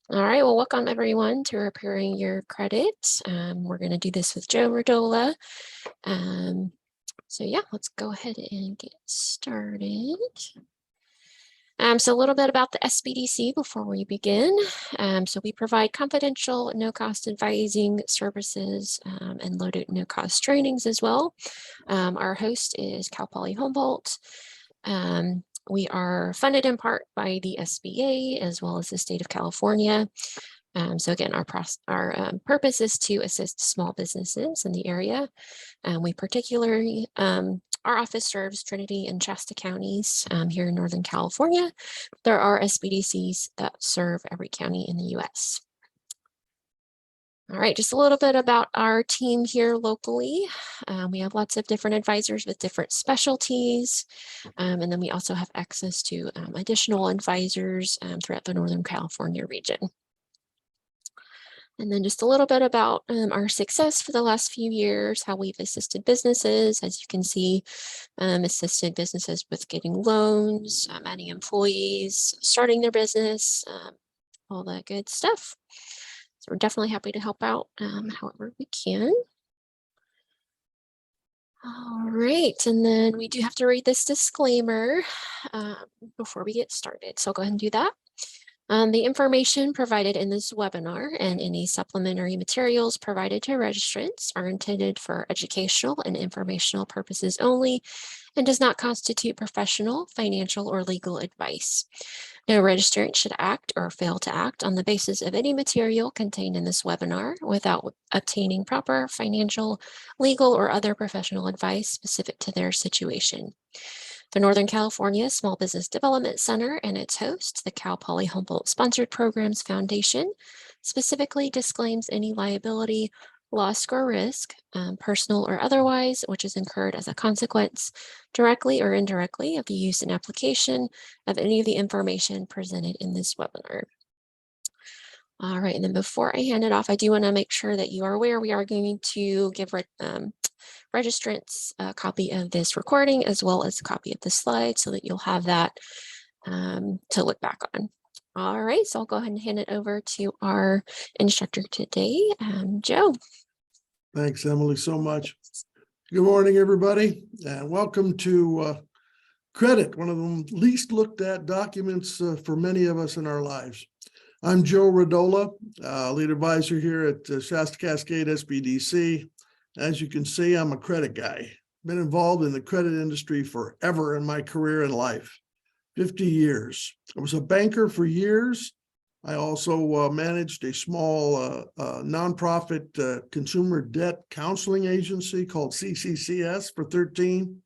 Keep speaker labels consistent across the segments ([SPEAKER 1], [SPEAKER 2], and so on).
[SPEAKER 1] All right, well, welcome everyone to Repairing Your Credit. We're going to do this with Joe Rodola. So yeah, let's go ahead and get started. So a little bit about the SBDC before we begin. So we provide confidential, no-cost advising services and low to no-cost trainings as well. Our host is Cal Poly Humboldt. We are funded in part by the SBA as well as the state of California. So again, our purpose is to assist small businesses in the area. We particularly, our office serves Trinity and Shasta counties here in Northern California. There are SBDCs that serve every county in the U.S. All right, just a little bit about our team here locally. We have lots of different advisors with different specialties. And then we also have access to additional advisors throughout the Northern California region. And then just a little bit about our success for the last few years, how we've assisted businesses. As you can see, assisted businesses with getting loans, adding employees, starting their business, all that good stuff. So we're definitely happy to help out however we can. All right, and then we do have to read this disclaimer before we get started. So I'll go ahead and do that. The information provided in this webinar and any supplementary materials provided to registrants are intended for educational and informational purposes only and does not constitute professional, financial, or legal advice. No registrant should act or fail to act on the basis of any material contained in this webinar without obtaining proper financial, legal, or other professional advice specific to their situation. The Northern California Small Business Development Center and its host, the Cal Poly Humboldt Sponsored Programs Foundation, specifically disclaims any liability, loss, or risk, personal or otherwise, which is incurred as a consequence, directly or indirectly, of the use and application of any of the information presented in this webinar. All right, and then before I hand it off, I do want to make sure that you are aware we are going to give registrants a copy of this recording as well as a copy of the slide so that you'll have that to look back on. All right, so I'll go ahead and hand it over to our instructor today, Joe.
[SPEAKER 2] Thanks, Emily, so much. Good morning, everybody, and welcome to Credit, one of the least looked at documents for many of us in our lives. I'm Joe Rodola, lead advisor here at Shasta-Cascade SBDC. As you can see, I'm a credit guy. Been involved in the credit industry forever in my career and life, 50 years. I was a banker for years. I also managed a small nonprofit consumer debt counseling agency called CCCS for 13.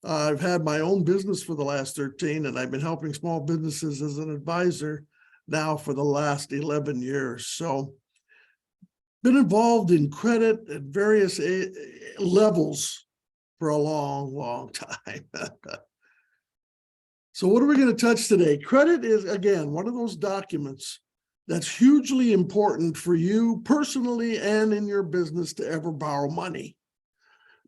[SPEAKER 2] I've had my own business for the last 13, and I've been helping small businesses as an advisor now for the last 11 years. So been involved in credit at various levels for a long, long time. So what are we going to touch today? Credit is, again, one of those documents that's hugely important for you personally and in your business to ever borrow money.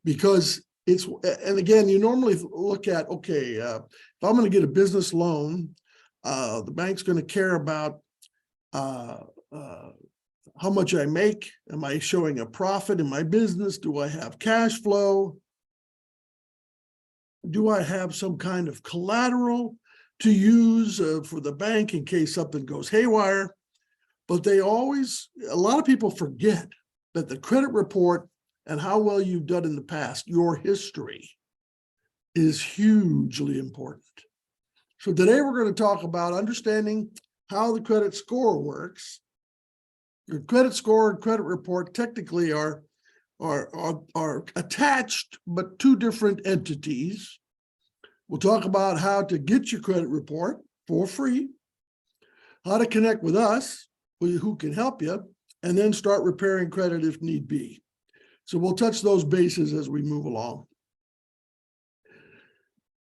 [SPEAKER 2] Because it's, and again, you normally look at, okay, if I'm going to get a business loan, the bank's going to care about how much I make. Am I showing a profit in my business? Do I have cash flow? Do I have some kind of collateral to use for the bank in case something goes haywire? But they always, a lot of people forget that the credit report and how well you've done in the past, your history, is hugely important. So today we're going to talk about understanding how the credit score works. Your credit score and credit report technically are attached, but two different entities. We'll talk about how to get your credit report for free, how to connect with us, who can help you, and then start repairing credit if need be. So we'll touch those bases as we move along.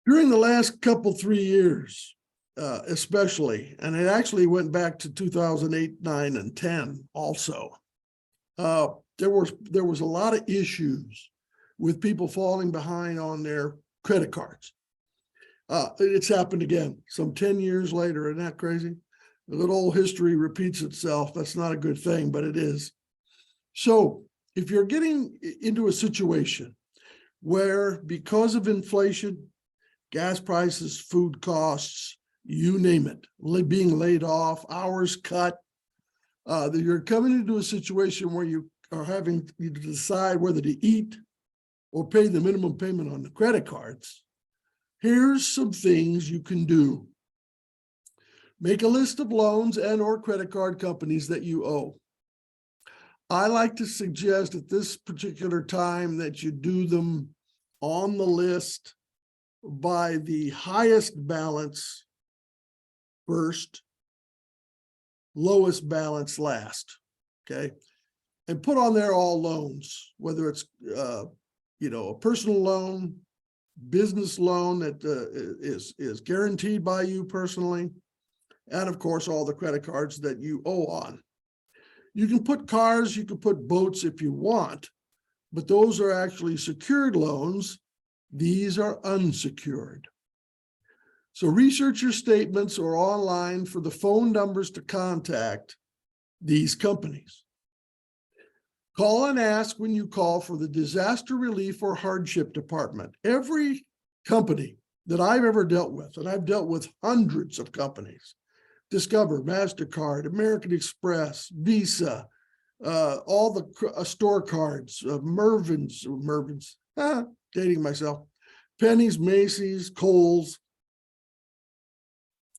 [SPEAKER 2] During the last 3 years, especially, and it actually went back to 2008, 9, and 10 also, there was a lot of issues with people falling behind on their credit cards. It's happened again, some 10 years later. Isn't that crazy? A good old history repeats itself. That's not a good thing, but it is. So if you're getting into a situation where because of inflation, gas prices, food costs, you name it, being laid off, hours cut, that you're coming into a situation where you are having to decide whether to eat or pay the minimum payment on the credit cards, here's some things you can do. Make a list of loans and or credit card companies that you owe. I like to suggest at this particular time that you do them on the list by the highest balance first, lowest balance last, okay? And put on there all loans, whether it's, a personal loan, business loan that is guaranteed by you personally, and of course, all the credit cards that you owe on. You can put cars, you can put boats if you want, but those are actually secured loans. These are unsecured. So research your statements or online for the phone numbers to contact these companies. Call and ask when you call for the disaster relief or hardship department. Every company that I've ever dealt with, and I've dealt with hundreds of companies, Discover, MasterCard, American Express, Visa, all the store cards, Mervyn's, dating myself, Penny's, Macy's, Kohl's,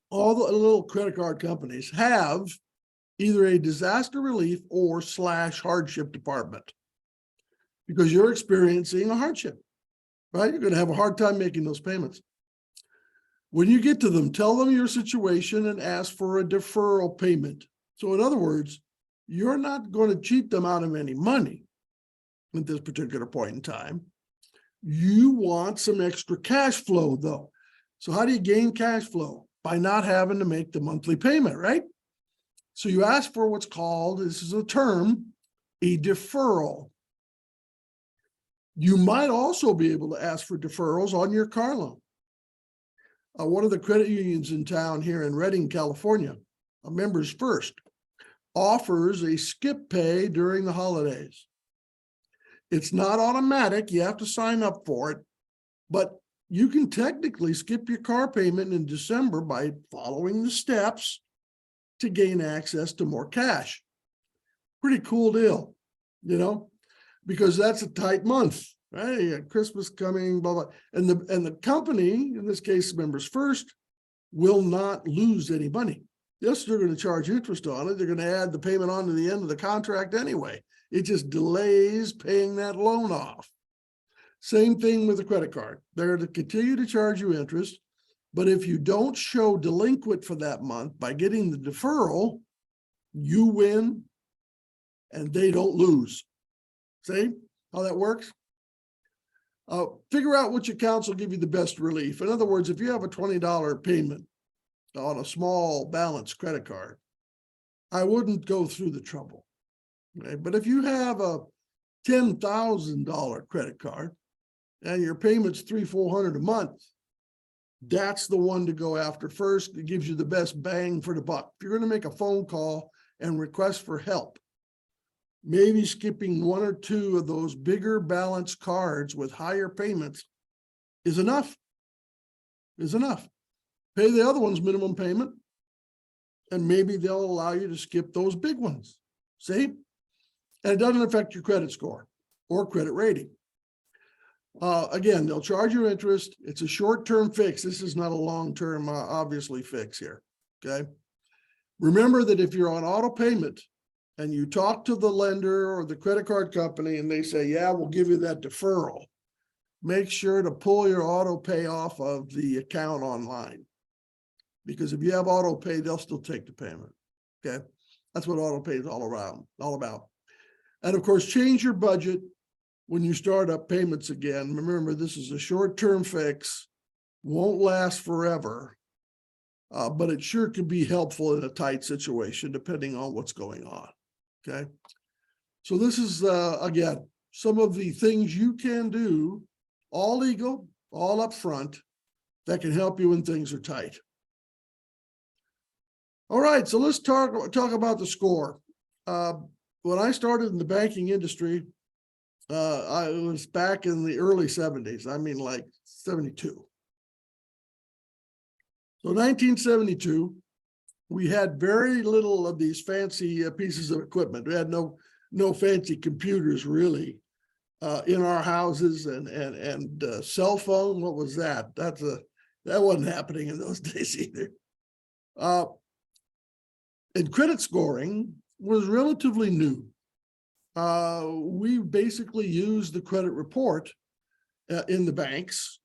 [SPEAKER 2] all the little credit card companies have either a disaster relief or / hardship department because you're experiencing a hardship, right? You're going to have a hard time making those payments. When you get to them, tell them your situation and ask for a deferral payment. So in other words, you're not going to cheat them out of any money at this particular point in time. You want some extra cash flow though. So how do you gain cash flow? By not having to make the monthly payment, right? So you ask for what's called, this is a term, a deferral. You might also be able to ask for deferrals on your car loan. One of the credit unions in town here in Redding, California, Members First, offers a skip pay during the holidays. It's not automatic, you have to sign up for it, but you can technically skip your car payment in December by following the steps to gain access to more cash. Pretty cool deal, because that's a tight month, right? You got Christmas coming, blah, blah. And the company, in this case, Members First, will not lose any money. Yes, they're going to charge interest on it. They're going to add the payment on to the end of the contract anyway. It just delays paying that loan off. Same thing with the credit card. They're to continue to charge you interest, but if you don't show delinquent for that month by getting the deferral, you win and they don't lose. See how that works? Figure out which accounts will give you the best relief. In other words, if you have a $20 payment on a small balance credit card, I wouldn't go through the trouble. Okay? But if you have a $10,000 credit card and your payment's $300-400 a month, that's the one to go after first. It gives you the best bang for the buck. If you're going to make a phone call and request for help, maybe skipping one or two of those bigger balance cards with higher payments is enough. Pay the other one's minimum payment, and maybe they'll allow you to skip those big ones. See? And it doesn't affect your credit score or credit rating. Again, they'll charge you interest. It's a short-term fix. This is not a long-term, obviously, fix here, okay? Remember that if you're on auto payment and you talk to the lender or the credit card company and they say, yeah, we'll give you that deferral, make sure to pull your auto pay off of the account online. Because if you have auto pay, they'll still take the payment, okay? That's what auto pay is all about. And of course, change your budget when you start up payments again. Remember, this is a short-term fix, won't last forever, but it sure can be helpful in a tight situation depending on what's going on, okay? So this is, again, some of the things you can do, all legal, all upfront, that can help you when things are tight. All right, so let's talk about the score. When I started in the banking industry, I was back in the early 70s. I mean, like 72. So 1972, we had very little of these fancy pieces of equipment. We had no fancy computers really in our houses, and cell phone. What was that? That wasn't happening in those days either. And credit scoring was relatively new. We basically used the credit report in the banks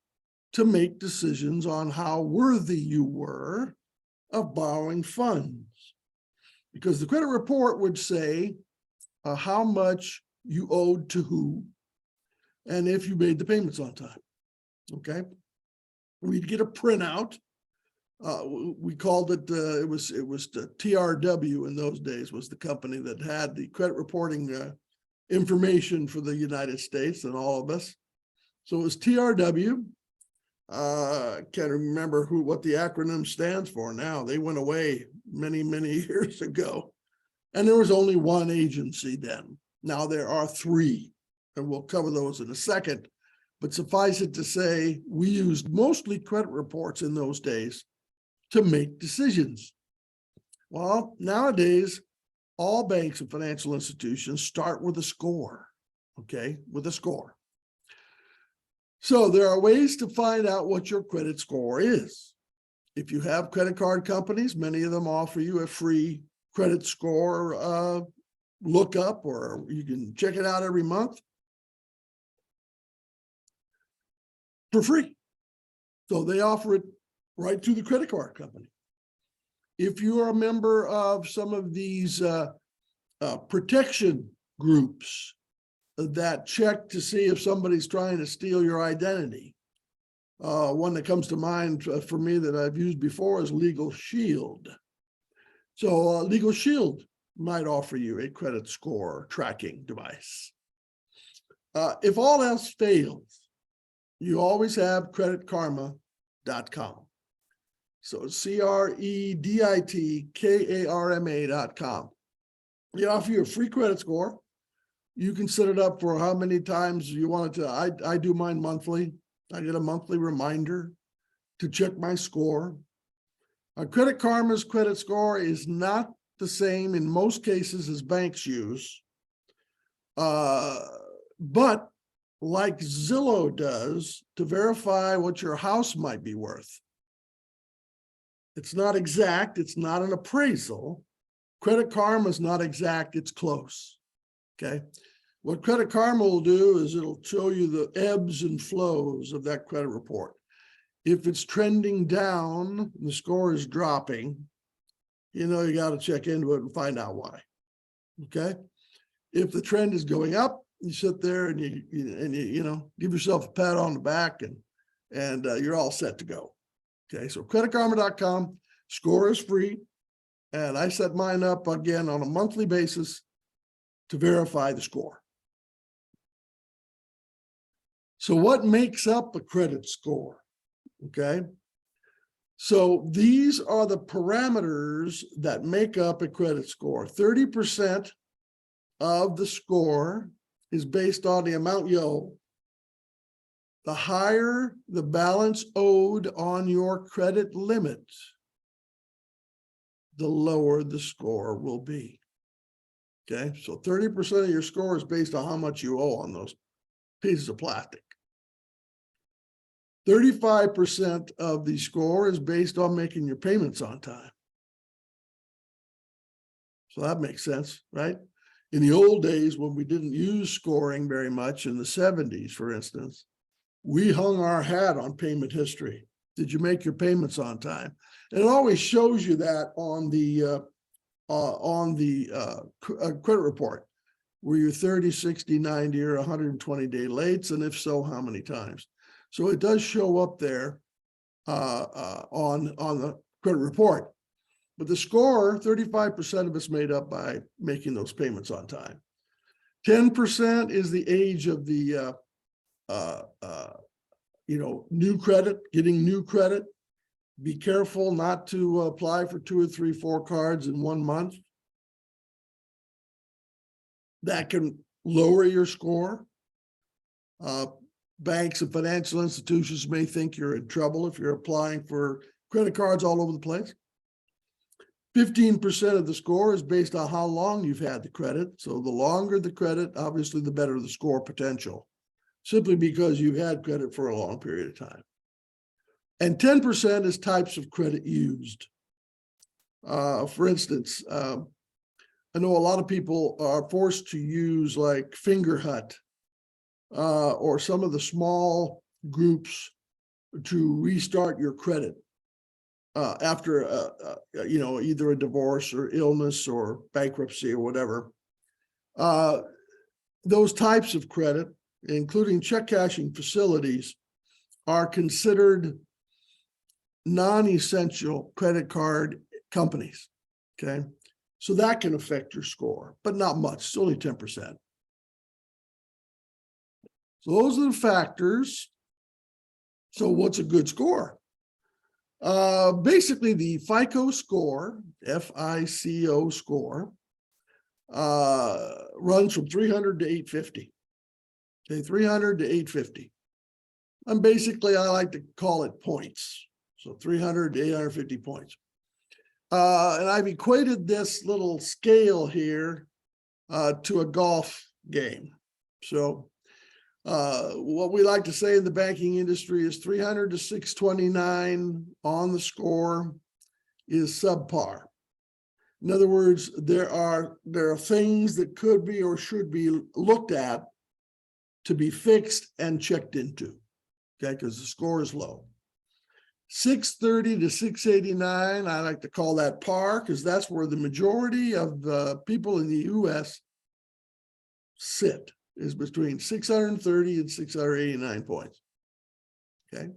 [SPEAKER 2] to make decisions on how worthy you were of borrowing funds, because the credit report would say how much you owed to who, and if you made the payments on time. Okay, we'd get a printout. We called it. It was the TRW in those days, was the company that had the credit reporting information for the United States and all of us. So it was TRW. Can't remember what the acronym stands for now. They went away many years ago, and there was only one agency then. Now there are three, and we'll cover those in a second. But suffice it to say, we used mostly credit reports in those days to make decisions. Well, nowadays, all banks and financial institutions start with a score, okay, with a score. So there are ways to find out what your credit score is. If you have credit card companies, many of them offer you a free credit score lookup, or you can check it out every month for free. So they offer it right to the credit card company. If you are a member of some of these protection groups that check to see if somebody's trying to steal your identity, one that comes to mind for me that I've used before is Legal Shield. So Legal Shield might offer you a credit score tracking device. If all else fails, you always have creditkarma.com. So CREDITKARMA.com. They offer you a free credit score. You can set it up for how many times you want it to. I do mine monthly. I get a monthly reminder to check my score. Credit Karma's credit score is not the same in most cases as banks use. But like Zillow does to verify what your house might be worth. It's not exact. It's not an appraisal. Credit Karma is not exact. It's close. Okay. What Credit Karma will do is it'll show you the ebbs and flows of that credit report. If it's trending down, the score is dropping, you know, you got to check into it and find out why. Okay. If the trend is going up, you sit there and you know, give yourself a pat on the back and you're all set to go. Okay. So creditkarma.com, score is free. And I set mine up again on a monthly basis to verify the score. So what makes up a credit score? Okay. So these are the parameters that make up a credit score. 30% of the score is based on the amount you owe. The higher the balance owed on your credit limit, the lower the score will be. Okay, so 30% of your score is based on how much you owe on those pieces of plastic. 35% of the score is based on making your payments on time. So that makes sense, right? In the old days, when we didn't use scoring very much, in the 70s, for instance, we hung our hat on payment history. Did you make your payments on time? And it always shows you that on the credit report. Were you 30, 60, 90, or 120-day lates? And if so, how many times? So it does show up there on the credit report. But the score, 35% of it's made up by making those payments on time. 10% is the age of the new credit, getting new credit. Be careful not to apply for 2 or 3, 4 cards in 1 month. That can lower your score. Banks and financial institutions may think you're in trouble if you're applying for credit cards all over the place. 15% of the score is based on how long you've had the credit. So the longer the credit, obviously the better the score potential, simply because you've had credit for a long period of time. And 10% is types of credit used. For instance, I know a lot of people are forced to use like Fingerhut or some of the small groups to restart your credit after either a divorce or illness or bankruptcy or whatever. Those types of credit, including check cashing facilities, are considered non-essential credit card companies. Okay, so that can affect your score, but not much. It's only 10%. So those are the factors. So what's a good score? Basically, the FICO score, FICO score, runs from 300 to 850. Okay, 300 to 850. And basically, I like to call it points. So 300 to 850 points. And I've equated this little scale here to a golf game. So what we like to say in the banking industry is 300 to 629 on the score is subpar. In other words, there are things that could be or should be looked at to be fixed and checked into, okay, because the score is low. 630 to 689, I like to call that par, because that's where the majority of the people in the US sit, is between 630 and 689 points. Okay.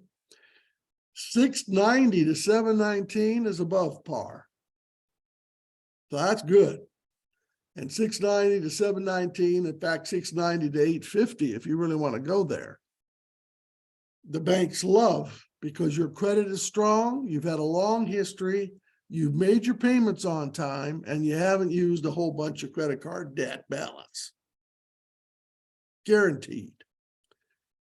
[SPEAKER 2] 690 to 719 is above par. So that's good. And 690 to 719, in fact, 690 to 850, if you really want to go there. The banks love, because your credit is strong, you've had a long history, you've made your payments on time, and you haven't used a whole bunch of credit card debt balance. Guaranteed.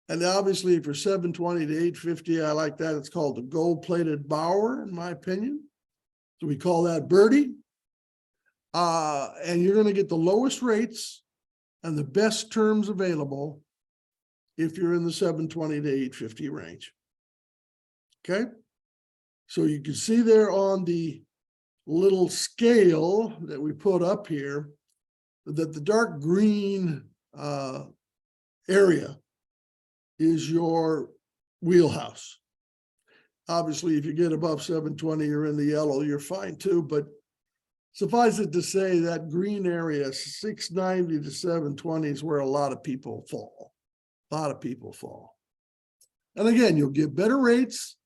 [SPEAKER 2] And obviously for 720 to 850, I like that. It's called the gold-plated borrower, in my opinion. So we call that birdie. And you're going to get the lowest rates and the best terms available if you're in the 720 to 850 range. Okay. So you can see there on the little scale that we put up here that the dark green area is your wheelhouse. Obviously, if you get above 720, you're in the yellow, you're fine too, but suffice it to say that green area, 690 to 720, is where a lot of people fall. A lot of people fall. And again, you'll get better rates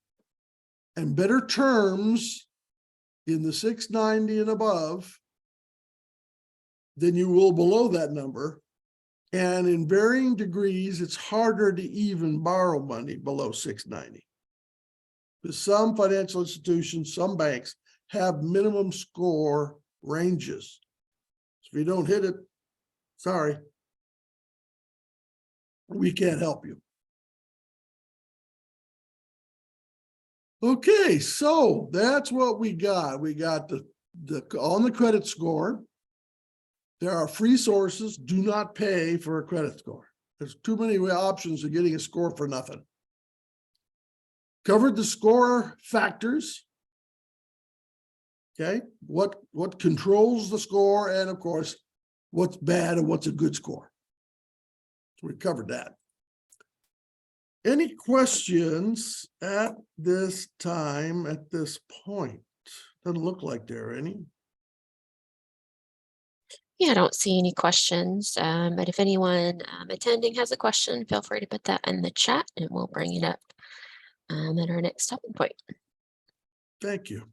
[SPEAKER 2] and better terms in the 690 and above than you will below that number. And in varying degrees, it's harder to even borrow money below 690. Because some financial institutions, some banks have minimum score ranges. So if you don't hit it, sorry, we can't help you. Okay, so that's what we got. We got the on the credit score. There are free sources. Do not pay for a credit score. There's too many options of getting a score for nothing. Covered the score factors. Okay, what controls the score, and of course, what's bad and what's a good score. So we covered that. Any questions at this time, at this point? Doesn't look like there are any.
[SPEAKER 1] Yeah, I don't see any questions, but if anyone attending has a question, feel free to put that in the chat and we'll bring it up at our next stopping point.
[SPEAKER 2] Thank you.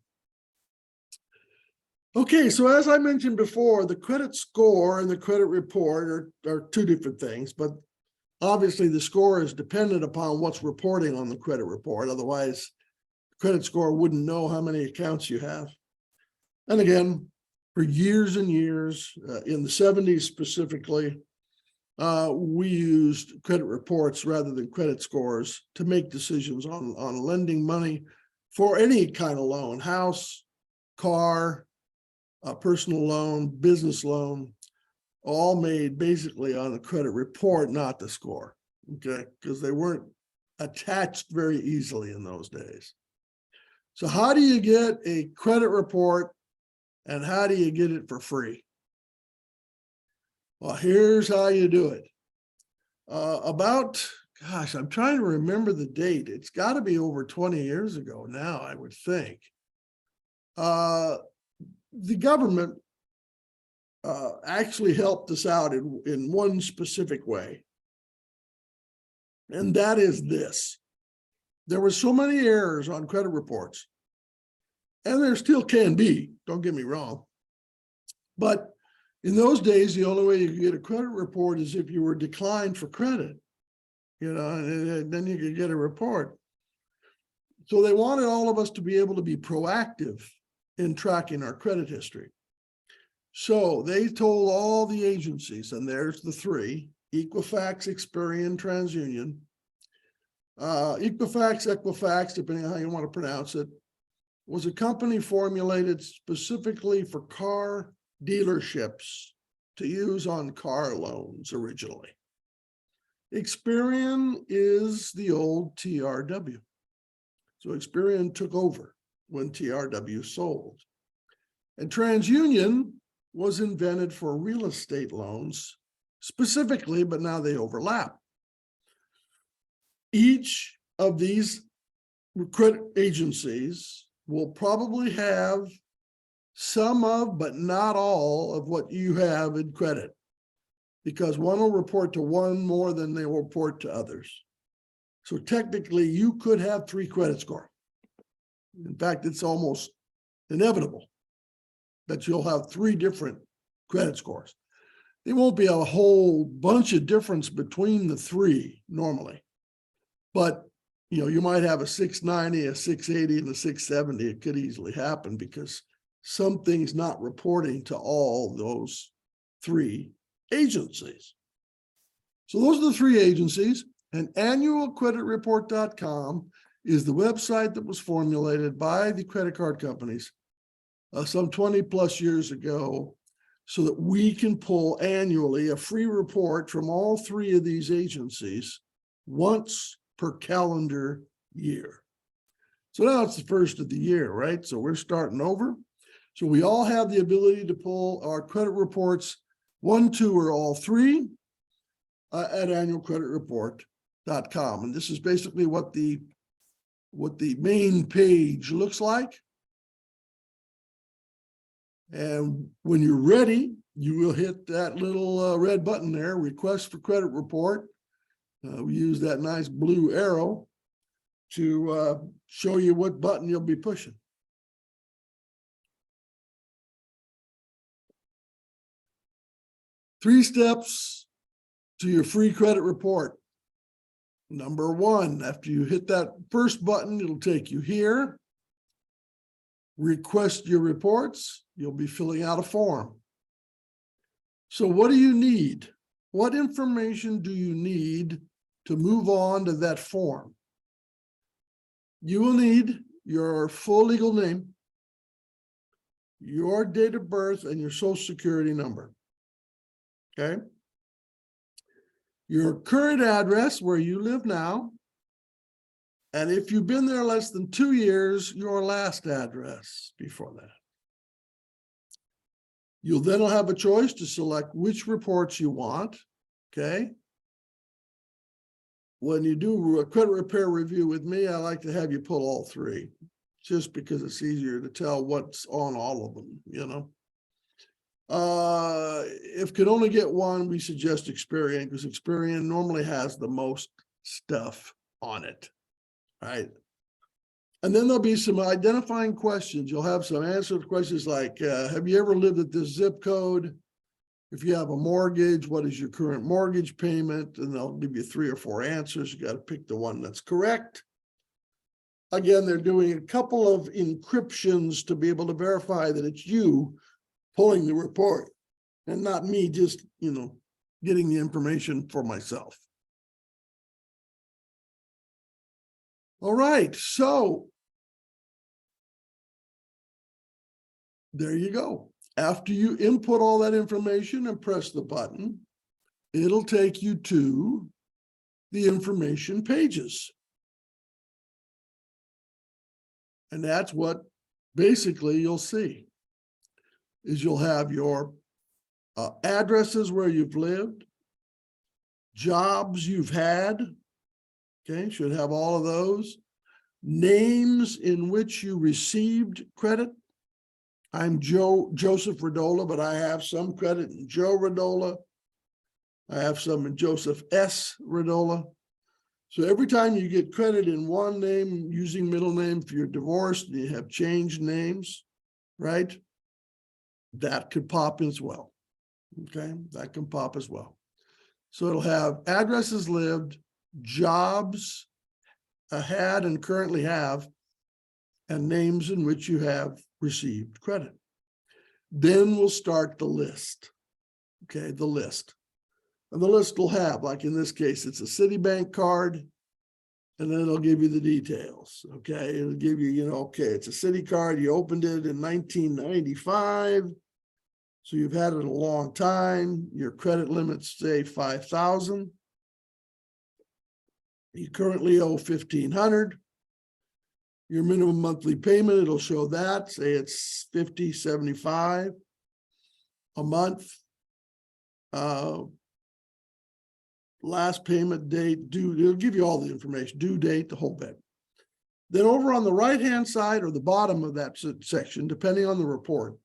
[SPEAKER 2] Okay, so as I mentioned before, the credit score and the credit report are two different things, but obviously the score is dependent upon what's reporting on the credit report. Otherwise, credit score wouldn't know how many accounts you have. And again, for years and years, in the 70s specifically, we used credit reports rather than credit scores to make decisions on lending money for any kind of loan, house, car, a personal loan, business loan, all made basically on the credit report, not the score, okay? Because they weren't attached very easily in those days. So how do you get a credit report and how do you get it for free? Well, here's how you do it. Gosh, I'm trying to remember the date. It's got to be over 20 years ago now, I would think. The government actually helped us out in one specific way. And that is this. There were so many errors on credit reports, and there still can be, don't get me wrong. But in those days, the only way you could get a credit report is if you were declined for credit, and then you could get a report. So they wanted all of us to be able to be proactive in tracking our credit history. So they told all the agencies, and there's the three: Equifax, Experian, TransUnion. Equifax, depending on how you want to pronounce it, was a company formulated specifically for car dealerships to use on car loans originally. Experian is the old TRW. So Experian took over when TRW sold. And TransUnion was invented for real estate loans specifically, but now they overlap. Each of these credit agencies will probably have some of, but not all of what you have in credit, because one will report to one more than they will report to others. So technically you could have 3 credit scores. In fact, it's almost inevitable that you'll have 3 different credit scores. There won't be a whole bunch of difference between the 3 normally, but you might have a 690, a 680, and a 670. It could easily happen because something's not reporting to all those 3 agencies. So those are the 3 agencies, and annualcreditreport.com is the website that was formulated by the credit card companies some 20 plus years ago, so that we can pull annually a free report from all 3 of these agencies once per calendar year. So now it's the first of the year, right? So we're starting over. So we all have the ability to pull our credit reports, 1, 2, or all 3 at annualcreditreport.com. And this is basically what the main page looks like. And when you're ready, you will hit that little red button there, request for credit report. We use that nice blue arrow to show you what button you'll be pushing. Three steps to your free credit report. Number 1, after you hit that first button, it'll take you here. Request your reports. You'll be filling out a form. So what do you need? What information do you need to move on to that form? You will need your full legal name, your date of birth, and your social security number. Okay? Your current address where you live now, and if you've been there less than 2 years, your last address before that. You'll then have a choice to select which reports you want, okay? When you do a credit repair review with me, I like to have you pull all 3, just because it's easier to tell what's on all of them, If could only get one, we suggest Experian, because Experian normally has the most stuff on it, right? And then there'll be some identifying questions. You'll have some answered questions like, have you ever lived at this zip code? If you have a mortgage, what is your current mortgage payment? And they'll give you 3 or 4 answers. You got to pick the one that's correct. again, they're doing a couple of encryptions to be able to verify that it's you pulling the report and not me just, getting the information for myself. All right, so there you go. After you input all that information and press the button, it'll take you to the information pages. And that's what basically you'll see, is you'll have your addresses where you've lived, jobs you've had, okay, should have all of those, names in which you received credit. I'm Joseph Rodola, but I have some credit in Joe Rodola. I have some in Joseph S. Rodola. So every time you get credit in one name, using middle name, if you're divorced and you have changed names, right? That could pop as well. Okay, that can pop as well. So it'll have addresses lived, jobs had and currently have, and names in which you have received credit. Then we'll start the list. Okay, the list. And the list will have, like in this case, it's a Citibank card, and then it'll give you the details. Okay, it'll give you, okay, it's a Citi card. You opened it in 1995. So you've had it a long time. Your credit limits say 5,000. You currently owe 1,500. Your minimum monthly payment, it'll show that. Say it's $50.75 a month. Last payment date, due, it'll give you all the information, due date, the whole bit. Then over on the right-hand side or the bottom of that section, depending on the report,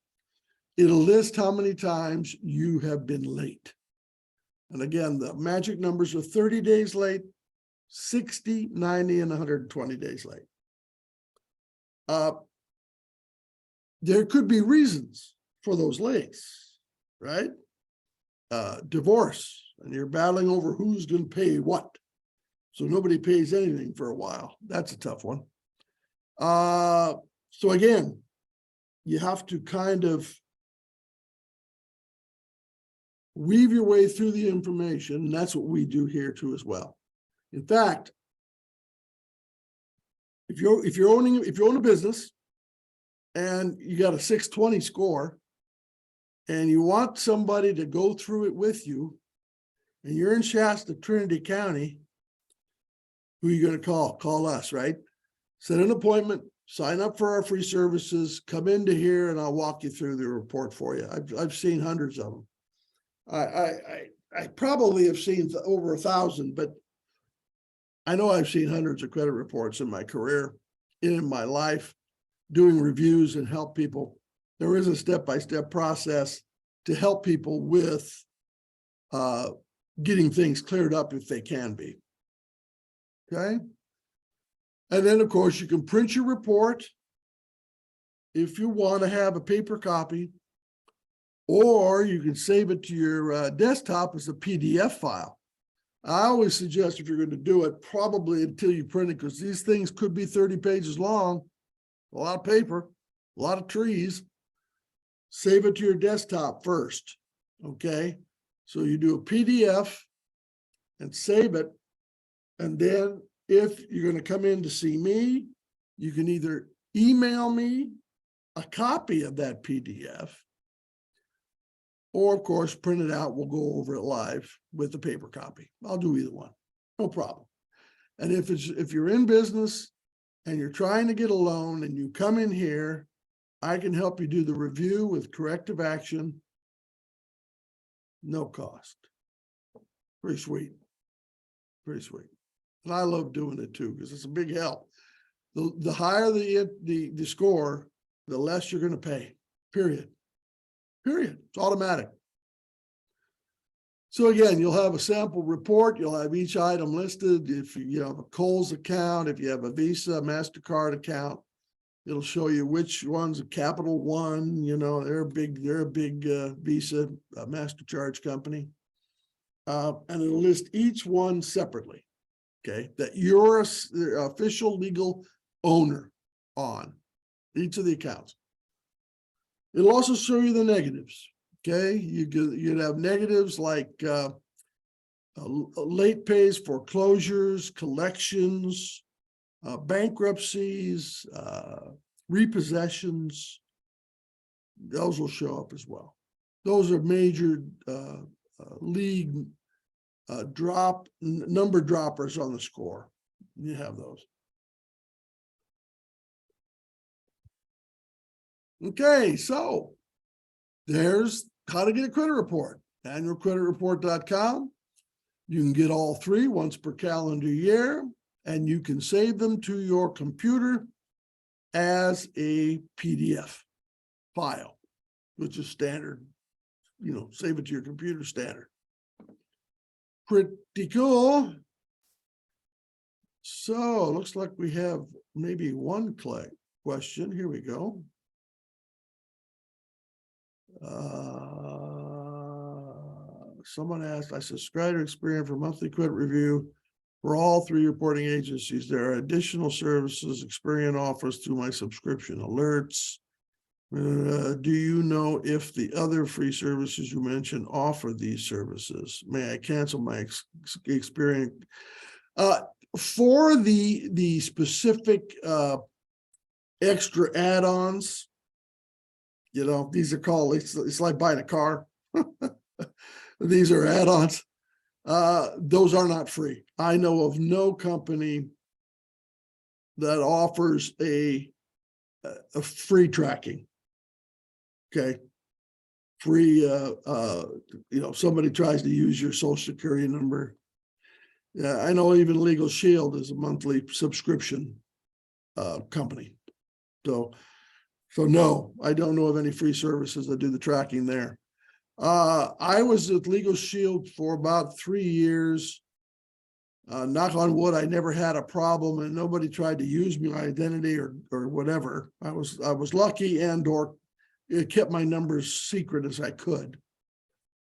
[SPEAKER 2] it'll list how many times you have been late. And again, the magic numbers are 30 days late, 60, 90, and 120 days late. There could be reasons for those lates, right? Divorce, and you're battling over who's going to pay what. So nobody pays anything for a while. That's a tough one. So again, you have to kind of weave your way through the information, and that's what we do here too as well. In fact, if you own a business and you got a 620 score and you want somebody to go through it with you, and you're in Shasta, Trinity County, who are you going to call? Call us, right? Set an appointment, sign up for our free services, come into here, and I'll walk you through the report for you. I've seen hundreds of them. I probably have seen over 1,000, but I know I've seen hundreds of credit reports in my career, in my life, doing reviews and help people. There is a step-by-step process to help people with getting things cleared up if they can be. Okay. And then, of course, you can print your report if you want to have a paper copy, or you can save it to your desktop as a PDF file. I always suggest, if you're going to do it, probably until you print it, because these things could be 30 pages long, a lot of paper, a lot of trees. Save it to your desktop first, okay? So you do a PDF and save it, and then if you're going to come in to see me, you can either email me a copy of that PDF, or of course, print it out. We'll go over it live with the paper copy. I'll do either one, no problem. And if you're in business and you're trying to get a loan and you come in here, I can help you do the review with corrective action, no cost. Pretty sweet, pretty sweet. And I love doing it too, because it's a big help. The higher the score, the less you're going to pay, period. Period. It's automatic. So again, you'll have a sample report. You'll have each item listed. If you have a Kohl's account, if you have a Visa, MasterCard account, it'll show you which one's a Capital One. They're a big Visa MasterCharge company. And it'll list each one separately. Okay, that your official legal owner on each of the accounts. It'll also show you the negatives. Okay, you'd have negatives like late pays, foreclosures, collections, bankruptcies, repossessions. Those will show up as well. Those are major league number droppers on the score. You have those. Okay, so there's how to get a credit report. Annualcreditreport.com. You can get all three once per calendar year, and you can save them to your computer as a PDF file, which is standard. You know, save it to your computer standard. Pretty cool. So looks like we have maybe one question. Here we go. Someone asked, I subscribe to Experian for monthly credit review for all three reporting agencies. There are additional services Experian offers through my subscription alerts. Do you know if the other free services you mentioned offer these services? May I cancel my Experian? For the specific extra add-ons, you know, these are called, it's like buying a car. These are add-ons. Those are not free. I know of no company that offers a free tracking. Okay. Free, you know, somebody tries to use your social security number. Yeah, I know even Legal Shield is a monthly subscription company. So no, I don't know of any free services that do the tracking there. I was at Legal Shield for about 3 years. Knock on wood, I never had a problem and nobody tried to use my identity or whatever. I was lucky or it kept my numbers secret as I could.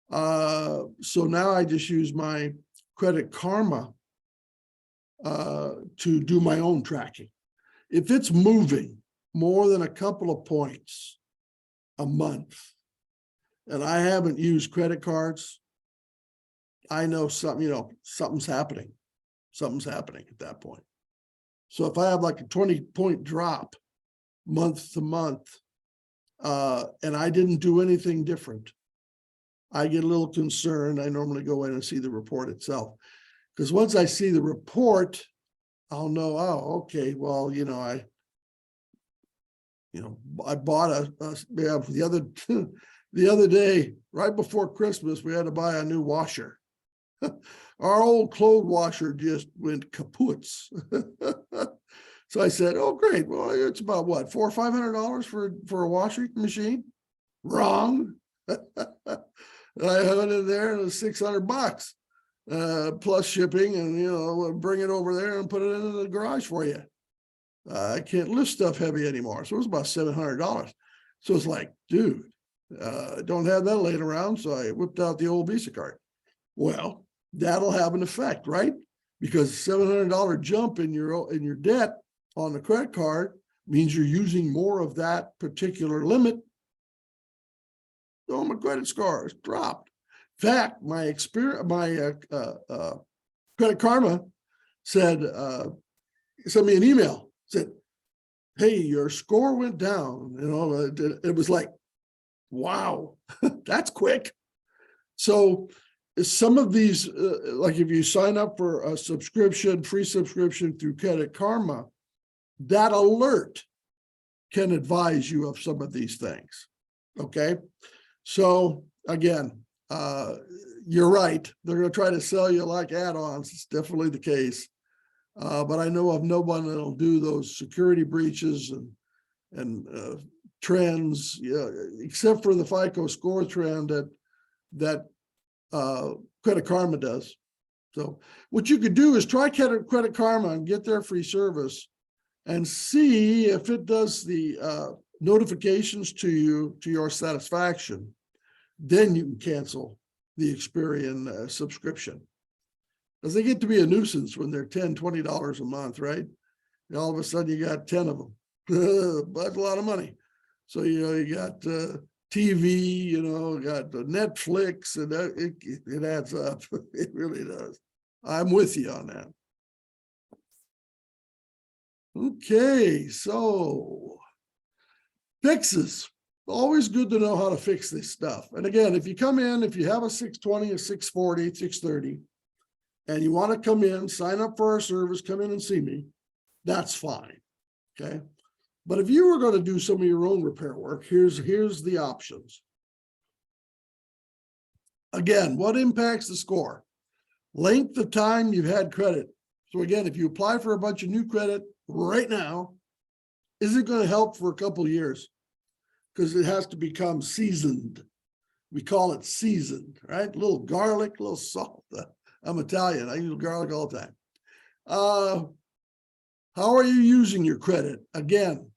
[SPEAKER 2] So now I just use my Credit Karma to do my own tracking. If it's moving more than a couple of points a month, and I haven't used credit cards, I know something's happening. Something's happening at that point. So if I have like a 20-point drop month to month, and I didn't do anything different, I get a little concerned. I normally go in and see the report itself. Because once I see the report, I'll know, oh, okay, well, I bought the other day, right before Christmas, we had to buy a new washer. Our old clothes washer just went kaputs. So I said, oh, great. Well, it's about what, $400 or $500 for a washing machine? Wrong. I went in there and it was $600 plus shipping, and bring it over there and put it in the garage for you. I can't lift stuff heavy anymore. So it was about $700. So it's like, dude, don't have that laying around. So I whipped out the old Visa card. Well, that'll have an effect, right? Because $700 jump in your debt on the credit card means you're using more of that particular limit. So my credit score is dropped. In fact, my Credit Karma sent me an email, said, hey, your score went down. It was like, wow, that's quick. So some of these, like if you sign up for a free subscription through Credit Karma, that alert can advise you of some of these things. Okay. So again, you're right. They're going to try to sell you like add-ons. It's definitely the case. But I know of no one that'll do those security breaches and trends, except for the FICO score trend that Credit Karma does. So what you could do is try Credit Karma and get their free service and see if it does the notifications to you to your satisfaction. Then you can cancel the Experian subscription, because they get to be a nuisance when they're $10, $20 a month, right? And all of a sudden you got 10 of them. That's a lot of money. So, you got TV, got the Netflix, and it adds up. It really does. I'm with you on that. Okay, so fixes. Always good to know how to fix this stuff. And again, if you come in, if you have a 620, a 640, 630, and you want to come in, sign up for our service, come in and see me, that's fine. Okay. But if you were going to do some of your own repair work, here's the options. Again, what impacts the score? Length of time you've had credit. So again, if you apply for a bunch of new credit right now, is it going to help for a couple of years? Because it has to become seasoned. We call it seasoned, right? A little garlic, a little salt. I'm Italian. I use garlic all the time. How are you using your credit? Again,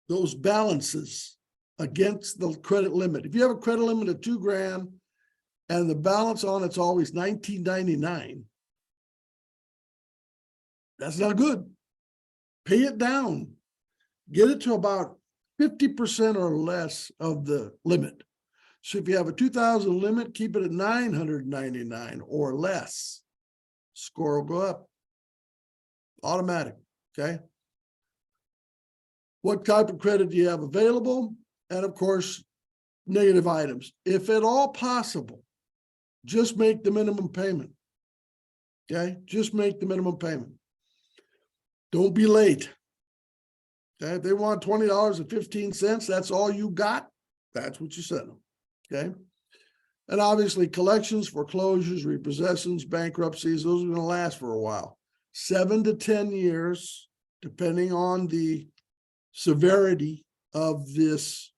[SPEAKER 2] those balances against the credit limit. If you have a credit limit of $2,000 and the balance on it's always $19.99, that's not good. Pay it down. Get it to about 50% or less of the limit. So if you have a 2,000 limit, keep it at $999 or less. Score will go up. Automatic, okay? What type of credit do you have available? And of course, negative items. If at all possible, just make the minimum payment, okay? Just make the minimum payment. Don't be late. Okay, if they want $20.15, that's all you got, that's what you send them, okay? And obviously collections, foreclosures, repossessions, bankruptcies, those are gonna last for a while. 7 to 10 years, depending on the severity of this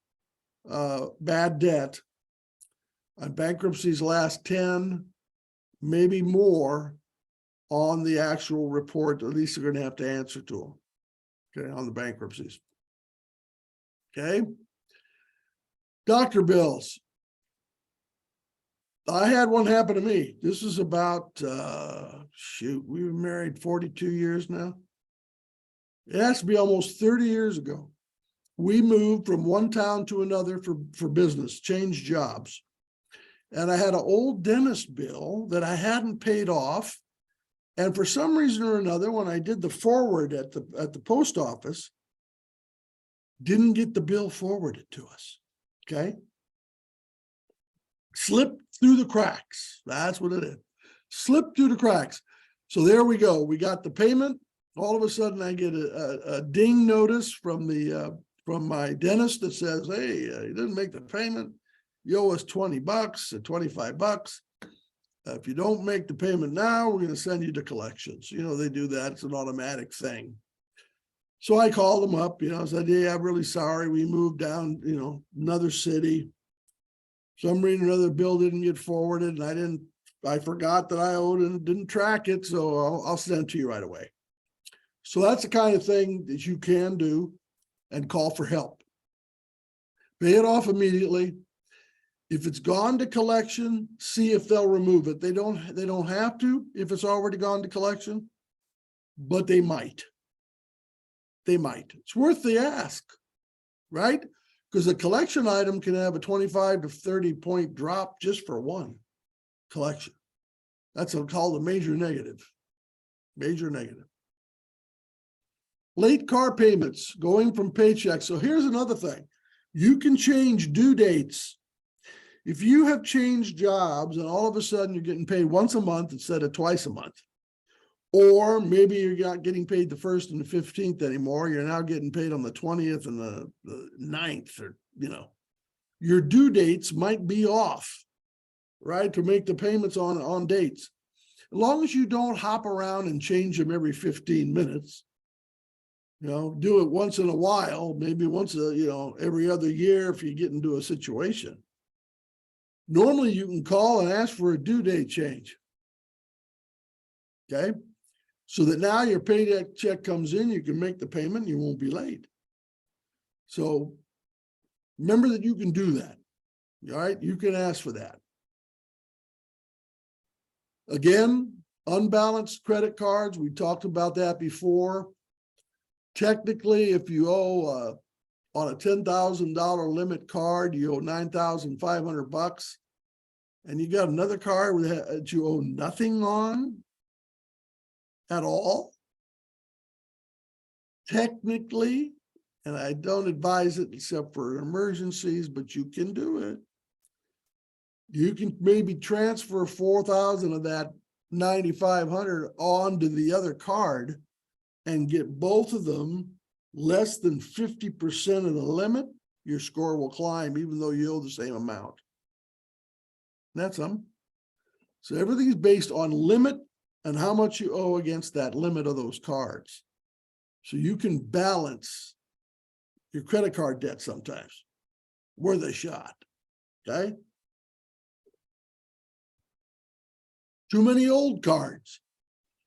[SPEAKER 2] bad debt. Bankruptcies last 10, maybe more on the actual report. At least they're gonna have to answer to them. Okay, on the bankruptcies. Okay. Doctor bills. I had one happen to me. This is about, we were married 42 years now. It has to be almost 30 years ago. We moved from one town to another for business, changed jobs. And I had an old dentist bill that I hadn't paid off. And for some reason or another, when I did the forward at the post office, didn't get the bill forwarded to us, okay? Slipped through the cracks. That's what it is. Slipped through the cracks. So there we go. We got the payment. All of a sudden, I get a ding notice from my dentist that says, hey, you didn't make the payment. You owe us $20 or $25. If you don't make the payment now, we're going to send you to collections. They do that. It's an automatic thing. So I called them up, said, hey, I'm really sorry. We moved down, another city. Some reason or another bill didn't get forwarded, and I forgot that I owed and didn't track it. So I'll send it to you right away. So that's the kind of thing that you can do and call for help. Pay it off immediately. If it's gone to collection, see if they'll remove it. They don't have to if it's already gone to collection, but they might. They might. It's worth the ask, right? Because a collection item can have a 25 to 30 point drop just for one collection. That's called a major negative. Major negative. Late car payments, going from paychecks. So here's another thing. You can change due dates. If you have changed jobs and all of a sudden you're getting paid once a month instead of twice a month, or maybe you're not getting paid the 1st and the 15th anymore, you're now getting paid on the 20th and the 9th, or, your due dates might be off, right? To make the payments on dates. As long as you don't hop around and change them every 15 minutes, do it once in a while, maybe once, every other year if you get into a situation. Normally you can call and ask for a due date change. Okay. So that now your paycheck check comes in, you can make the payment, you won't be late. So remember that you can do that. All right. You can ask for that. Again, unbalanced credit cards. We talked about that before. Technically, if you owe on a $10,000 limit card, you owe $9,500, and you got another card that you owe nothing on at all. Technically, and I don't advise it except for emergencies, but you can do it. You can maybe transfer 4,000 of that 9,500 onto the other card and get both of them less than 50% of the limit. Your score will climb even though you owe the same amount. That's them. So everything is based on limit and how much you owe against that limit of those cards. So you can balance your credit card debt sometimes. Worth a shot, okay? Too many old cards.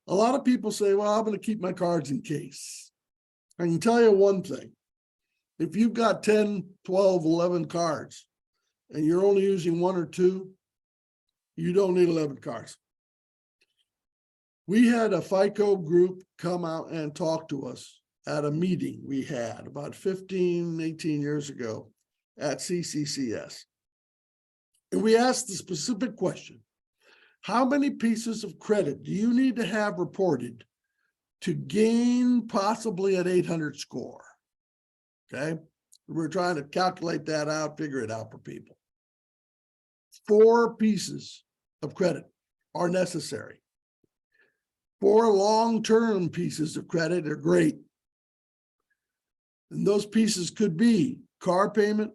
[SPEAKER 2] A lot of people say, well, I'm going to keep my cards in case. I can tell you one thing. If you've got 10, 12, 11 cards and you're only using one or two, you don't need 11 cards. We had a FICO group come out and talk to us at a meeting we had about 15, 18 years ago at CCCS. And we asked the specific question, how many pieces of credit do you need to have reported to gain possibly an 800 score? Okay, we're trying to calculate that out, figure it out for people. 4 pieces of credit are necessary. 4 long-term pieces of credit are great. And those pieces could be car payment,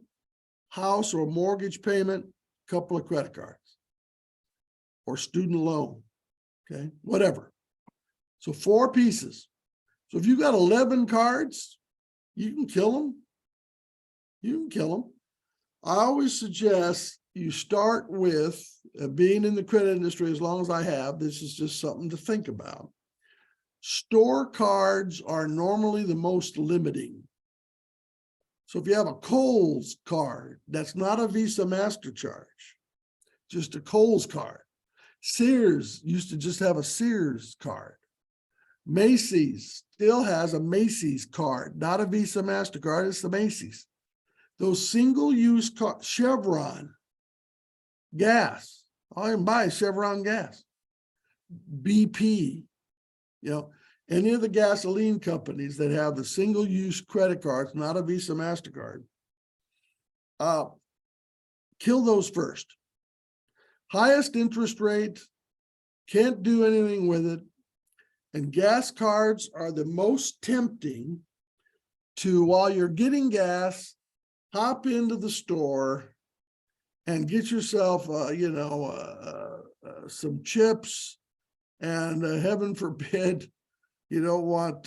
[SPEAKER 2] house or mortgage payment, couple of credit cards, or student loan, okay, whatever. So 4 pieces. So if you got 11 cards, you can kill them. You can kill them. I always suggest you start with being in the credit industry as long as I have. This is just something to think about. Store cards are normally the most limiting. So if you have a Kohl's card, that's not a Visa MasterCharge, just a Kohl's card. Sears used to just have a Sears card. Macy's still has a Macy's card, not a Visa MasterCard, it's the Macy's. Those single-use cards, Chevron, gas, I can buy Chevron gas. BP, you know, any of the gasoline companies that have the single-use credit cards, not a Visa MasterCard, kill those first. Highest interest rate, can't do anything with it. And gas cards are the most tempting to, while you're getting gas, hop into the store and get yourself, some chips, and heaven forbid, you don't want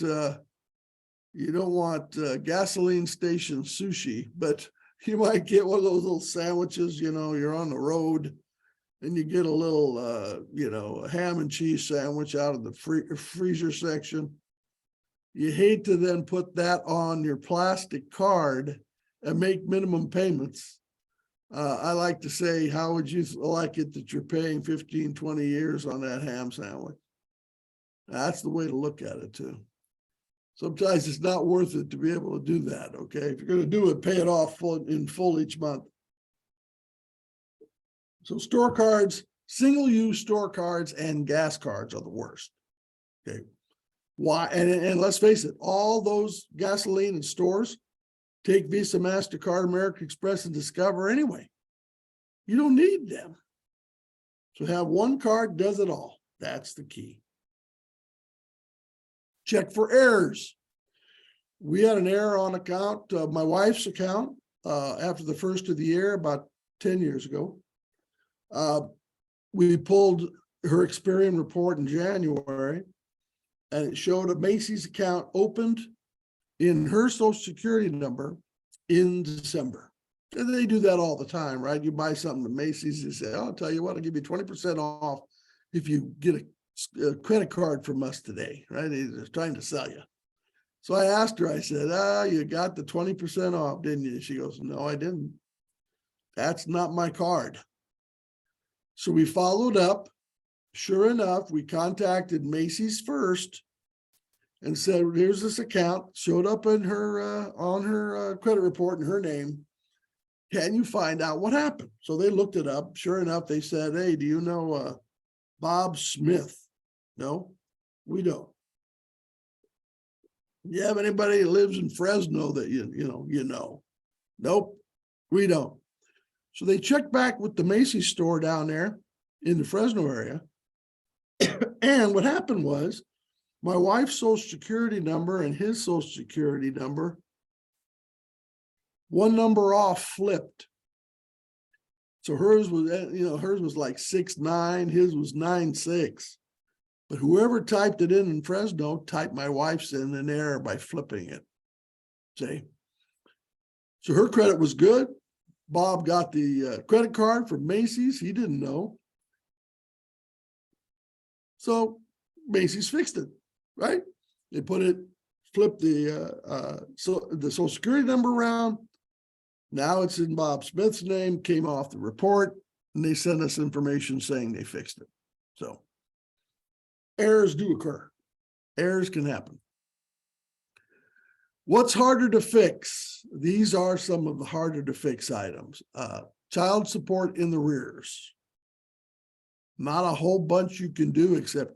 [SPEAKER 2] gasoline station sushi, but you might get one of those little sandwiches, you know, you're on the road and you get a little, ham and cheese sandwich out of the freezer section. You hate to then put that on your plastic card and make minimum payments. I like to say, how would you like it that you're paying 15, 20 years on that ham sandwich? That's the way to look at it too. Sometimes it's not worth it to be able to do that, okay? If you're going to do it, pay it off in full each month. So store cards, single-use store cards and gas cards are the worst, okay? Why? And let's face it, all those gasoline and stores take Visa, MasterCard, American Express, and Discover anyway. You don't need them. So have one card, does it all. That's the key. Check for errors. We had an error on account, my wife's account, after the first of the year, about 10 years ago. We pulled her Experian report in January, and it showed a Macy's account opened in her Social Security number in December. And they do that all the time, right? You buy something at Macy's, you say, oh, I'll tell you what, I'll give you 20% off if you get a credit card from us today, right? They're trying to sell you. So I asked her, I said, you got the 20% off, didn't you? She goes, no, I didn't. That's not my card. So we followed up. Sure enough, we contacted Macy's first, and said, here's this account, showed up in her, on her credit report in her name. Can you find out what happened? So they looked it up. Sure enough, they said, hey, do you know Bob Smith? No, we don't. You have anybody that lives in Fresno that you know? Nope, we don't. So they checked back with the Macy's store down there in the Fresno area. And what happened was my wife's social security number and his social security number, one number off, flipped. So hers was, hers was like 6'9", his was 9'6". But whoever typed it in Fresno typed my wife's in an error by flipping it. See? So her credit was good. Bob got the credit card from Macy's. He didn't know. So Macy's fixed it, right? They flipped the social security number around. Now it's in Bob Smith's name, came off the report, and they sent us information saying they fixed it. So errors do occur. Errors can happen. What's harder to fix? These are some of the harder to fix items. Child support in the rears. Not a whole bunch you can do except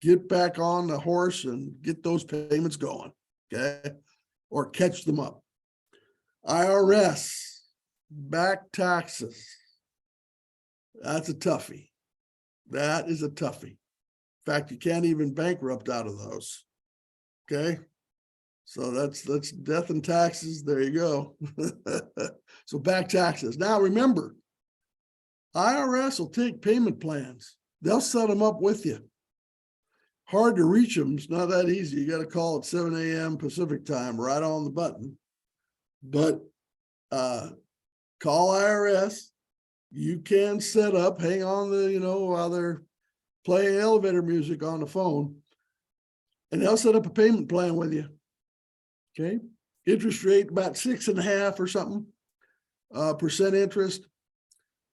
[SPEAKER 2] get back on the horse and get those payments going, okay? Or catch them up. IRS, back taxes. That's a toughie. That is a toughie. In fact, you can't even bankrupt out of those, okay? So that's death and taxes. There you go. So back taxes. Now remember, IRS will take payment plans. They'll set them up with you. Hard to reach them. It's not that easy. You got to call at 7 a.m. Pacific time, right on the button. But call IRS. You can set up, hang on while they're playing elevator music on the phone, and they'll set up a payment plan with you. Okay, interest rate about 6.5% or something, percent interest,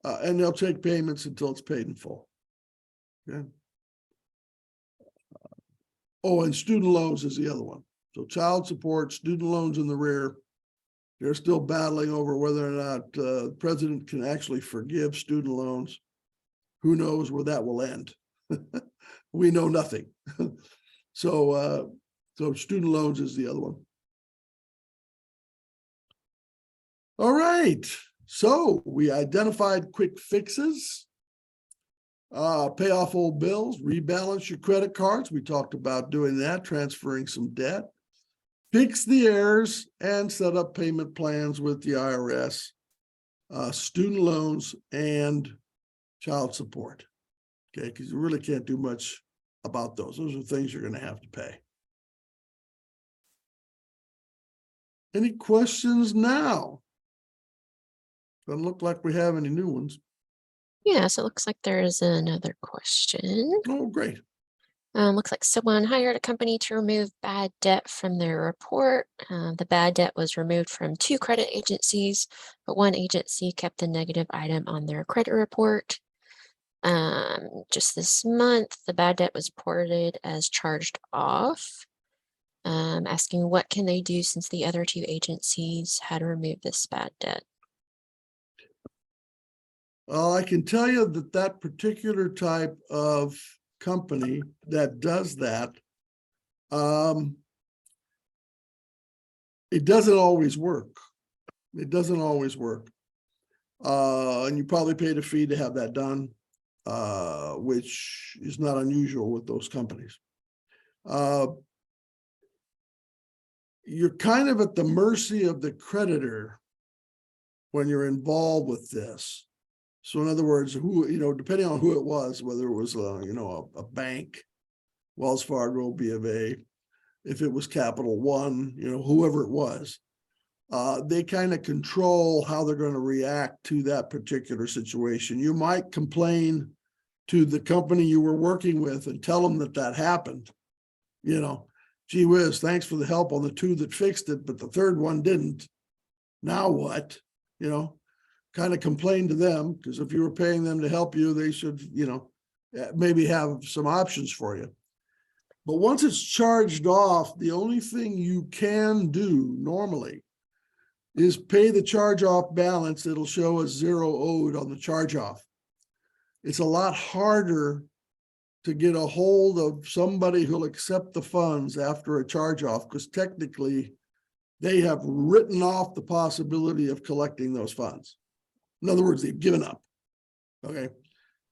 [SPEAKER 2] and they'll take payments until it's paid in full. Okay. Oh, and student loans is the other one. So child support, student loans in the rear. They're still battling over whether or not the president can actually forgive student loans. Who knows where that will end? We know nothing. So student loans is the other one. All right, so we identified quick fixes, pay off old bills, rebalance your credit cards. We talked about doing that, transferring some debt, fix the errors, and set up payment plans with the IRS, student loans, and child support. Okay, because you really can't do much about those. Those are things you're going to have to pay. Any questions now? Doesn't look like we have any new ones.
[SPEAKER 1] Yeah, so it looks like there is another question.
[SPEAKER 2] Oh, great.
[SPEAKER 1] Looks like someone hired a company to remove bad debt from their report. The bad debt was removed from 2 credit agencies, but one agency kept the negative item on their credit report. Just this month, the bad debt was reported as charged off. Asking what can they do since the other 2 agencies had removed this bad debt.
[SPEAKER 2] Well, I can tell you that particular type of company that does that, it doesn't always work. It doesn't always work. And you probably paid a fee to have that done, which is not unusual with those companies. You're kind of at the mercy of the creditor when you're involved with this. So in other words, depending on who it was, whether it was, a bank, Wells Fargo, B of A, if it was Capital One, whoever it was, they kind of control how they're going to react to that particular situation. You might complain to the company you were working with and tell them that happened. Gee whiz, thanks for the help on the 2 that fixed it, but the 3rd one didn't. Now what? Kind of complain to them, because if you were paying them to help you, they should, maybe have some options for you. But once it's charged off, the only thing you can do normally is pay the charge off balance. It'll show as zero owed on the charge off. It's a lot harder to get a hold of somebody who'll accept the funds after a charge off, because technically they have written off the possibility of collecting those funds. In other words, they've given up. Okay.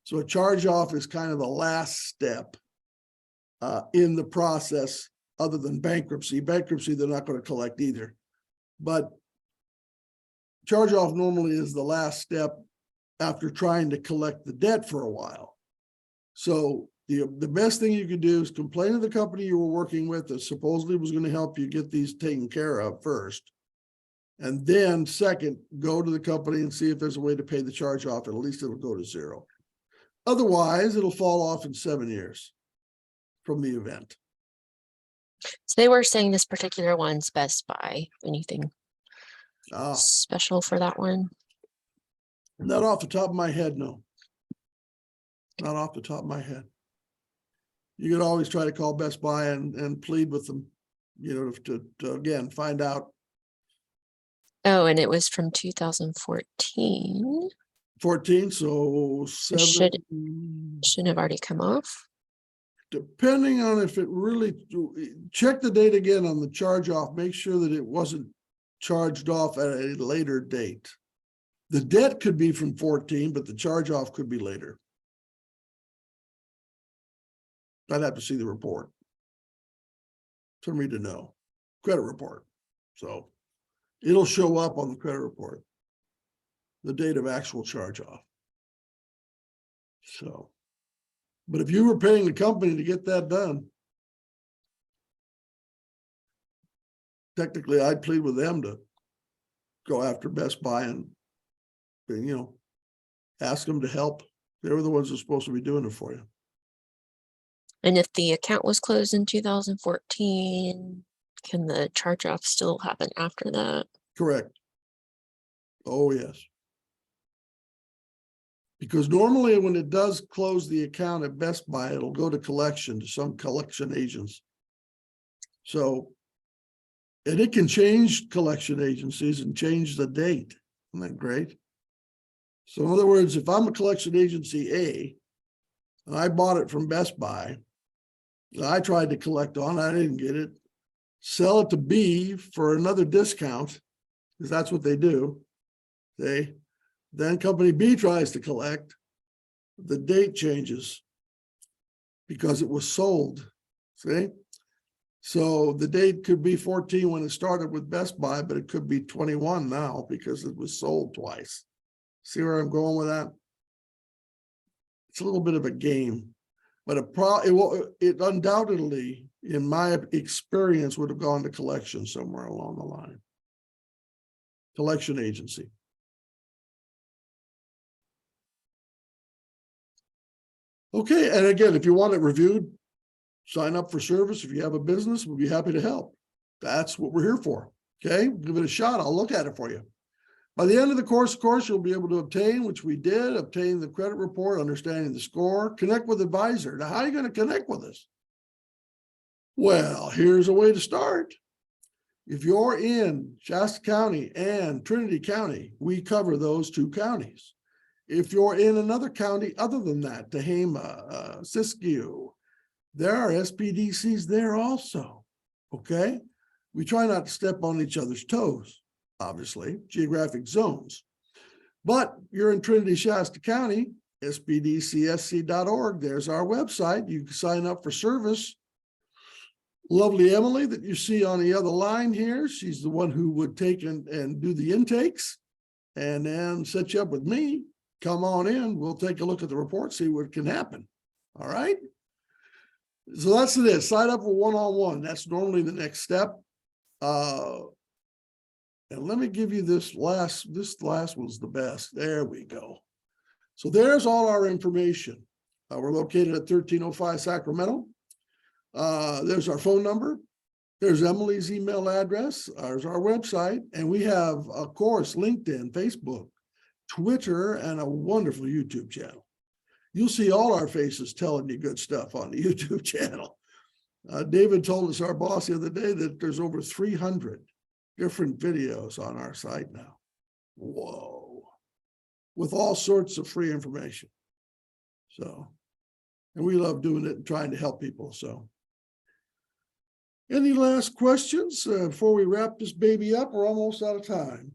[SPEAKER 2] So a charge off is kind of the last step in the process, other than bankruptcy. Bankruptcy, they're not going to collect either. But charge off normally is the last step after trying to collect the debt for a while. So the best thing you could do is complain to the company you were working with that supposedly was going to help you get these taken care of first. And then second, go to the company and see if there's a way to pay the charge off, and at least it'll go to zero. Otherwise, it'll fall off in 7 years from the event.
[SPEAKER 1] So they were saying this particular one's Best Buy. Anything special for that one?
[SPEAKER 2] Not off the top of my head, no. Not off the top of my head. You could always try to call Best Buy and plead with them, you know, to again, find out.
[SPEAKER 1] Oh, and it was from 2014.
[SPEAKER 2] 14, so 7.
[SPEAKER 1] Shouldn't have already come off.
[SPEAKER 2] Depending on if it really, check the date again on the charge off, make sure that it wasn't charged off at a later date. The debt could be from 14, but the charge off could be later. I'd have to see the report for me to know. Credit report. So it'll show up on the credit report, the date of actual charge off. So, but if you were paying the company to get that done, technically I'd plead with them to go after Best Buy and, you know, ask them to help. They were the ones who are supposed to be doing it for you.
[SPEAKER 1] And if the account was closed in 2014, can the charge off still happen after that?
[SPEAKER 2] Correct. Oh, yes. Because normally when it does close the account at Best Buy, it'll go to collection, to some collection agents. So, and it can change collection agencies and change the date. Isn't that great? So in other words, if I'm a collection agency A, and I bought it from Best Buy, I tried to collect on, I didn't get it, sell it to B for another discount, because that's what they do. Then company B tries to collect, the date changes because it was sold, see? So the date could be 14 when it started with Best Buy, but it could be 21 now because it was sold twice. See where I'm going with that? It's a little bit of a game, but it undoubtedly, in my experience, would have gone to collection somewhere along the line. Collection agency. Okay, and again, if you want it reviewed, sign up for service. If you have a business, we'll be happy to help. That's what we're here for. Okay, give it a shot. I'll look at it for you. By the end of the course, of course, you'll be able to obtain, which we did, obtain the credit report, understanding the score, connect with advisor. Now, how are you going to connect with us? Well, here's a way to start. If you're in Shasta County and Trinity County, we cover those two counties. If you're in another county other than that, Tehama, Siskiyou, there are SBDCs there also, okay? We try not to step on each other's toes, obviously, geographic zones. But you're in Trinity, Shasta County, SBDCSC.org, there's our website. You can sign up for service. Lovely Emily that you see on the other line here, she's the one who would take and do the intakes and then set you up with me. Come on in, we'll take a look at the report, see what can happen. All right. So that's it. Sign up for one-on-one. That's normally the next step. And let me give you this last one's the best. There we go. So there's all our information. We're located at 1305 Sacramento. There's our phone number. There's Emily's email address. There's our website. And we have, of course, LinkedIn, Facebook, Twitter, and a wonderful YouTube channel. You'll see all our faces telling you good stuff on the YouTube channel. David told us, our boss, the other day, that there's over 300 different videos on our site now. Whoa. With all sorts of free information. So, and we love doing it and trying to help people. So, any last questions before we wrap this baby up? We're almost out of time.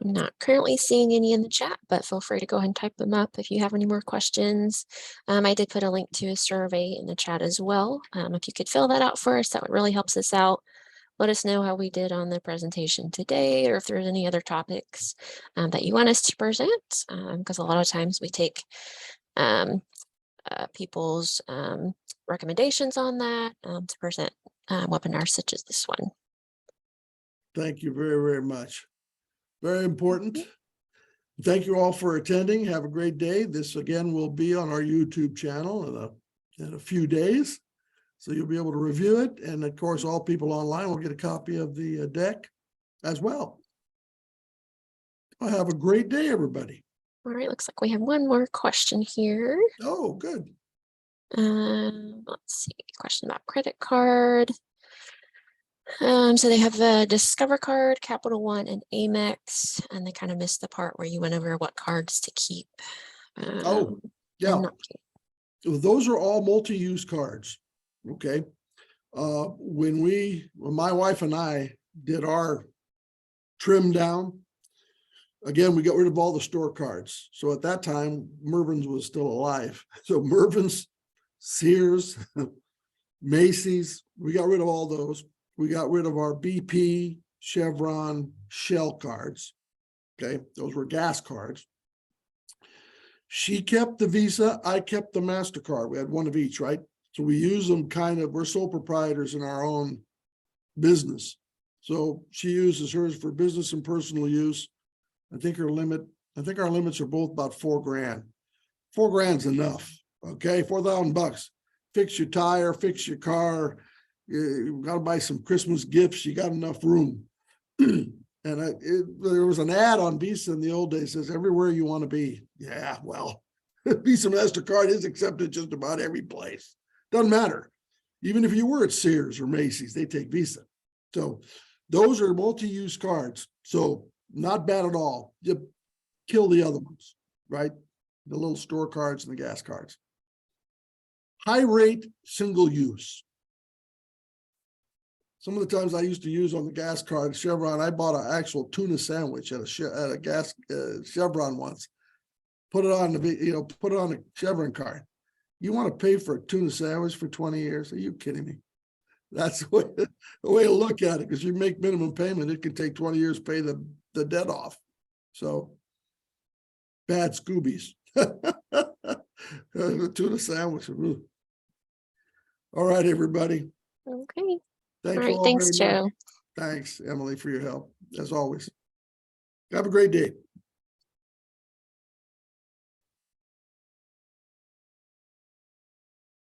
[SPEAKER 1] I'm not currently seeing any in the chat, but feel free to go ahead and type them up if you have any more questions. I did put a link to a survey in the chat as well. If you could fill that out for us, that would really help us out. Let us know how we did on the presentation today, or if there's any other topics that you want us to present, because a lot of times we take people's recommendations on that to present webinars such as this one.
[SPEAKER 2] Thank you very, very much. Very important. Thank you all for attending. Have a great day. This again will be on our YouTube channel in a few days. So you'll be able to review it. And of course, all people online will get a copy of the deck as well. Well, have a great day, everybody.
[SPEAKER 1] All right, looks like we have one more question here.
[SPEAKER 2] Oh, good.
[SPEAKER 1] Let's see, question about credit card. So they have a Discover card, Capital One, and Amex, and they kind of missed the part where you went over what cards to keep.
[SPEAKER 2] Oh, yeah. Those are all multi-use cards. Okay. When my wife and I did our trim down, again, we got rid of all the store cards. So at that time, Mervyn's was still alive. So Mervyn's, Sears, Macy's, we got rid of all those. We got rid of our BP, Chevron, Shell cards. Okay, those were gas cards. She kept the Visa, I kept the MasterCard. We had one of each, right? So we use them we're sole proprietors in our own business. So she uses hers for business and personal use. I think our limits are both about $4,000. $4,000's enough. Okay, $4,000. Fix your tire, fix your car. You got to buy some Christmas gifts. You got enough room. And there was an ad on Visa in the old days that says everywhere you want to be. Yeah, well, Visa MasterCard is accepted just about every place. Doesn't matter. Even if you were at Sears or Macy's, they take Visa. So those are multi-use cards. So not bad at all. You kill the other ones, right? The little store cards and the gas cards. High rate, single use. Some of the times I used to use on the gas card, Chevron, I bought an actual tuna sandwich at a gas Chevron once. Put it on the Chevron card. You want to pay for a tuna sandwich for 20 years? Are you kidding me? That's the way to look at it, because you make minimum payment, it can take 20 years to pay the debt off. So bad Scoobies. The tuna sandwich. All right, everybody.
[SPEAKER 1] Okay.
[SPEAKER 2] Thank
[SPEAKER 1] All
[SPEAKER 2] you
[SPEAKER 1] right,
[SPEAKER 2] all
[SPEAKER 1] thanks,
[SPEAKER 2] very much.
[SPEAKER 1] Joe.
[SPEAKER 2] Thanks, Emily, for your help, as always. Have a great day.